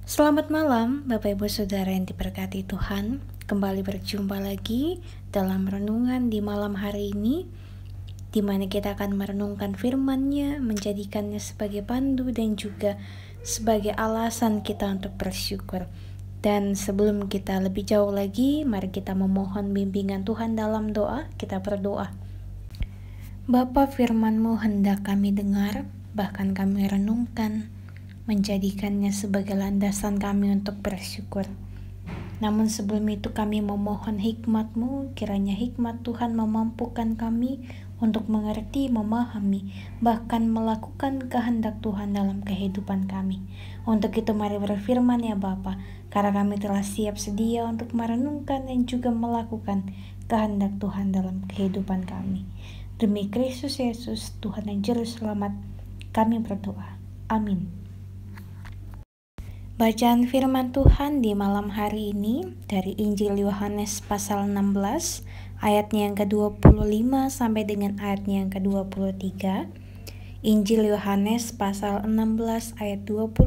Selamat malam, Bapak Ibu Saudara yang diberkati Tuhan. Kembali berjumpa lagi dalam renungan di malam hari ini, di mana kita akan merenungkan firman-Nya, menjadikannya sebagai pandu dan juga sebagai alasan kita untuk bersyukur. Dan sebelum kita lebih jauh lagi, mari kita memohon bimbingan Tuhan dalam doa. Kita berdoa. Bapa, firman-Mu hendak kami dengar, bahkan kami renungkan, menjadikannya sebagai landasan kami untuk bersyukur. Namun sebelum itu kami memohon hikmat-Mu, kiranya hikmat Tuhan memampukan kami untuk mengerti, memahami, bahkan melakukan kehendak Tuhan dalam kehidupan kami. Untuk itu mari berfirman ya Bapa, karena kami telah siap sedia untuk merenungkan dan juga melakukan kehendak Tuhan dalam kehidupan kami. Demi Kristus Yesus, Tuhan dan Juru Selamat, kami berdoa. Amin. Bacaan firman Tuhan di malam hari ini dari Injil Yohanes pasal 16 ayatnya yang ke-25 sampai dengan ayatnya yang ke-23. Injil Yohanes pasal 16 ayat 25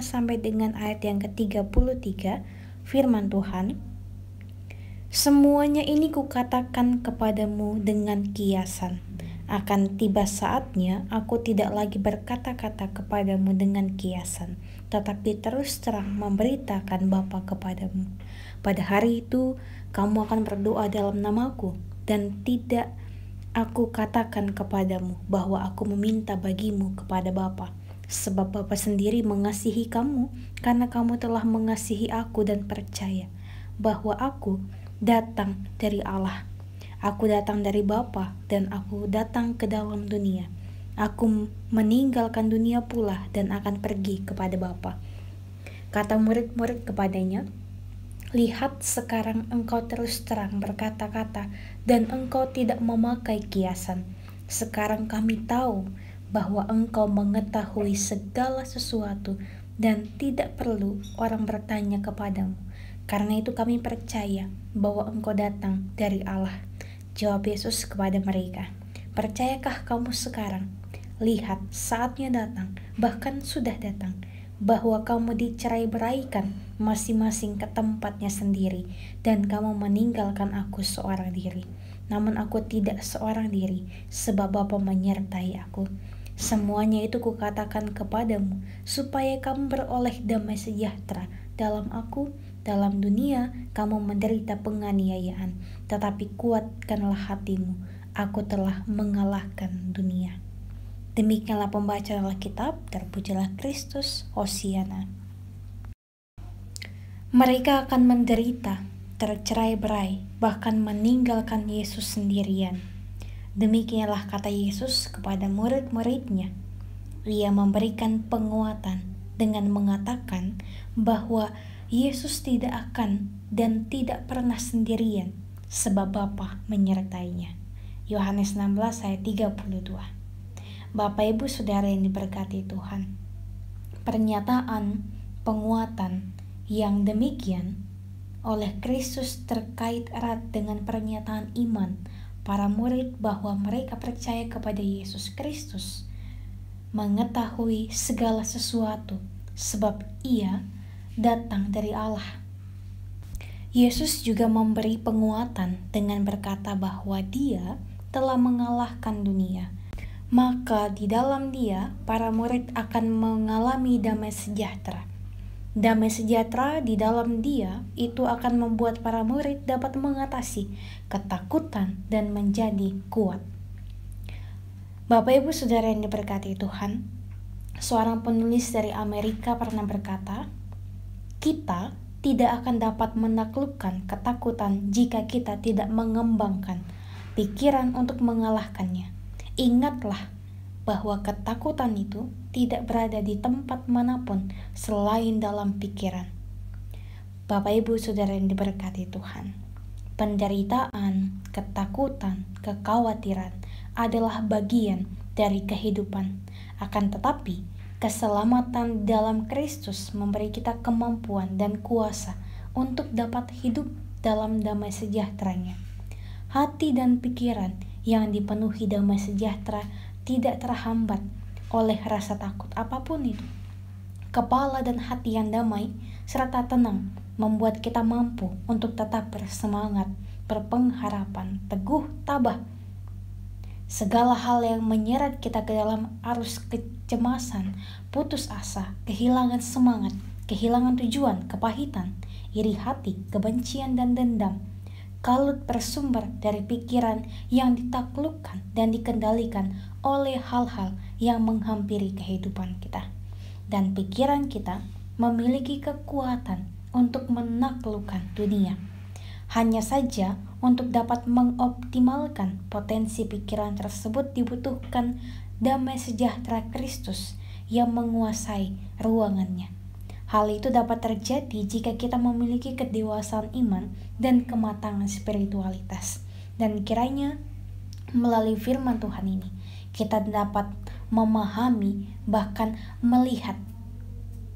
sampai dengan ayat yang ke-33. Firman Tuhan, "Semuanya ini kukatakan kepadamu dengan kiasan. Akan tiba saatnya aku tidak lagi berkata-kata kepadamu dengan kiasan, tetapi terus terang memberitakan Bapa kepadamu. Pada hari itu kamu akan berdoa dalam namaku, dan tidak aku katakan kepadamu bahwa aku meminta bagimu kepada Bapa, sebab Bapa sendiri mengasihi kamu, karena kamu telah mengasihi aku dan percaya bahwa aku datang dari Allah. Aku datang dari Bapa dan aku datang ke dalam dunia. Aku meninggalkan dunia pula dan akan pergi kepada Bapa." Kata murid-murid kepadanya, "Lihat, sekarang engkau terus terang berkata-kata dan engkau tidak memakai kiasan. Sekarang kami tahu bahwa engkau mengetahui segala sesuatu dan tidak perlu orang bertanya kepadamu. Karena itu kami percaya bahwa engkau datang dari Allah." Jawab Yesus kepada mereka, "Percayakah kamu sekarang? Lihat, saatnya datang, bahkan sudah datang, bahwa kamu dicerai-beraikan masing-masing ke tempatnya sendiri, dan kamu meninggalkan aku seorang diri. Namun aku tidak seorang diri, sebab Bapa menyertai aku. Semuanya itu kukatakan kepadamu, supaya kamu beroleh damai sejahtera dalam aku. Dalam dunia kamu menderita penganiayaan, tetapi kuatkanlah hatimu, aku telah mengalahkan dunia." Demikianlah pembacaan Alkitab, terpujilah Kristus, Hosiana. Mereka akan menderita, tercerai-berai, bahkan meninggalkan Yesus sendirian. Demikianlah kata Yesus kepada murid-muridnya. Ia memberikan penguatan dengan mengatakan bahwa Yesus tidak akan dan tidak pernah sendirian, sebab Bapa menyertainya. Yohanes 16 ayat 32. Bapak Ibu Saudara yang diberkati Tuhan, pernyataan penguatan yang demikian oleh Kristus terkait erat dengan pernyataan iman para murid bahwa mereka percaya kepada Yesus Kristus, mengetahui segala sesuatu sebab Ia datang dari Allah. Yesus juga memberi penguatan dengan berkata bahwa Dia telah mengalahkan dunia. Maka di dalam Dia, para murid akan mengalami damai sejahtera. Damai sejahtera di dalam Dia itu akan membuat para murid dapat mengatasi ketakutan dan menjadi kuat. Bapak Ibu Saudara yang diberkati Tuhan, seorang penulis dari Amerika pernah berkata, "Kita tidak akan dapat menaklukkan ketakutan jika kita tidak mengembangkan pikiran untuk mengalahkannya. Ingatlah bahwa ketakutan itu tidak berada di tempat manapun selain dalam pikiran." Bapak Ibu Saudara yang diberkati Tuhan, penderitaan, ketakutan, kekhawatiran adalah bagian dari kehidupan. Akan tetapi, keselamatan dalam Kristus memberi kita kemampuan dan kuasa untuk dapat hidup dalam damai sejahtera-Nya. Hati dan pikiran yang dipenuhi damai sejahtera tidak terhambat oleh rasa takut apapun itu. kepala dan hati yang damai serta tenang membuat kita mampu untuk tetap bersemangat, berpengharapan, teguh, tabah. Segala hal yang menyeret kita ke dalam arus kecemasan, putus asa, kehilangan semangat, kehilangan tujuan, kepahitan, iri hati, kebencian, dan dendam, kalut bersumber dari pikiran yang ditaklukkan dan dikendalikan oleh hal-hal yang menghampiri kehidupan kita. Dan pikiran kita memiliki kekuatan untuk menaklukkan dunia. Hanya saja untuk dapat mengoptimalkan potensi pikiran tersebut dibutuhkan damai sejahtera Kristus yang menguasai ruangannya. Hal itu dapat terjadi jika kita memiliki kedewasaan iman dan kematangan spiritualitas. Dan kiranya melalui firman Tuhan ini kita dapat memahami bahkan melihat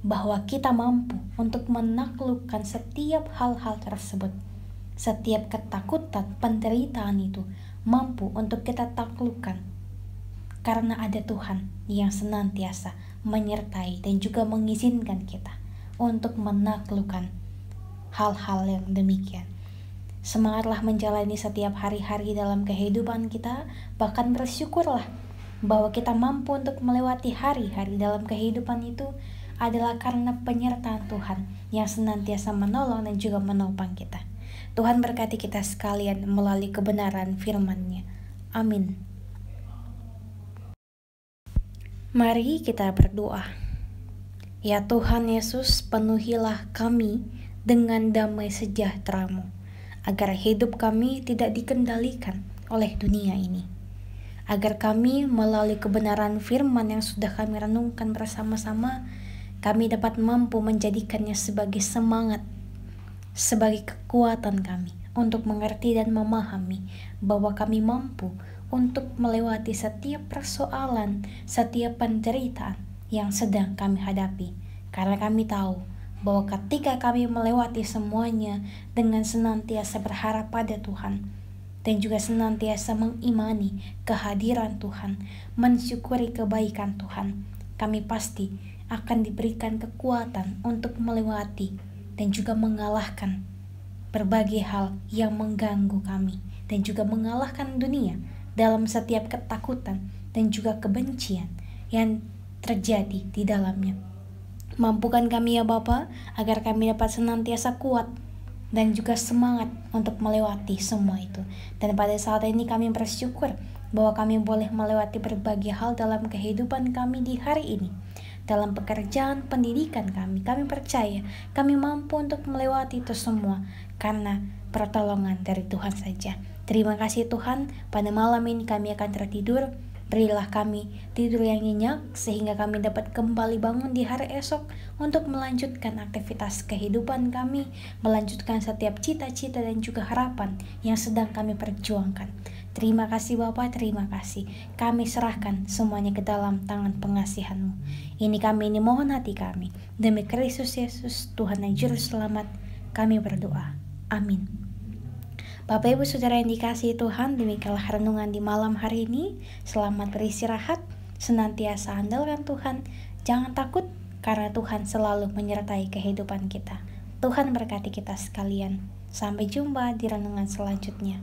bahwa kita mampu untuk menaklukkan setiap hal-hal tersebut. Setiap ketakutan, penderitaan itu mampu untuk kita taklukkan karena ada Tuhan yang senantiasa menyertai dan juga mengizinkan kita untuk menaklukkan hal-hal yang demikian. Semangatlah menjalani setiap hari-hari dalam kehidupan kita, bahkan bersyukurlah bahwa kita mampu untuk melewati hari-hari dalam kehidupan itu adalah karena penyertaan Tuhan yang senantiasa menolong dan juga menopang kita. Tuhan berkati kita sekalian melalui kebenaran firman-Nya. Amin. Mari kita berdoa. Ya Tuhan Yesus, penuhilah kami dengan damai sejahtera-Mu, agar hidup kami tidak dikendalikan oleh dunia ini. Agar kami melalui kebenaran firman yang sudah kami renungkan bersama-sama, kami dapat mampu menjadikannya sebagai semangat, sebagai kekuatan kami untuk mengerti dan memahami bahwa kami mampu untuk melewati setiap persoalan, setiap penderitaan yang sedang kami hadapi. Karena kami tahu bahwa ketika kami melewati semuanya dengan senantiasa berharap pada Tuhan dan juga senantiasa mengimani kehadiran Tuhan, mensyukuri kebaikan Tuhan, kami pasti akan diberikan kekuatan untuk melewati dan juga mengalahkan berbagai hal yang mengganggu kami dan juga mengalahkan dunia dalam setiap ketakutan dan juga kebencian yang terjadi di dalamnya. Mampukan kami ya Bapa, agar kami dapat senantiasa kuat dan juga semangat untuk melewati semua itu. Dan pada saat ini kami bersyukur bahwa kami boleh melewati berbagai hal dalam kehidupan kami di hari ini. Dalam pekerjaan, pendidikan kami percaya kami mampu untuk melewati itu semua karena pertolongan dari Tuhan saja. Terima kasih Tuhan, pada malam ini kami akan tertidur. Berilah kami tidur yang nyenyak sehingga kami dapat kembali bangun di hari esok untuk melanjutkan aktivitas kehidupan kami, melanjutkan setiap cita-cita dan juga harapan yang sedang kami perjuangkan. Terima kasih Bapa, terima kasih. Kami serahkan semuanya ke dalam tangan pengasihan-Mu. Ini kami, ini mohon hati kami. Demi Kristus Yesus, Tuhan dan Juru Selamat, kami berdoa. Amin. Bapak Ibu Saudara yang dikasihi Tuhan, demikianlah renungan di malam hari ini. Selamat beristirahat, senantiasa andalkan Tuhan. Jangan takut, karena Tuhan selalu menyertai kehidupan kita. Tuhan berkati kita sekalian. Sampai jumpa di renungan selanjutnya.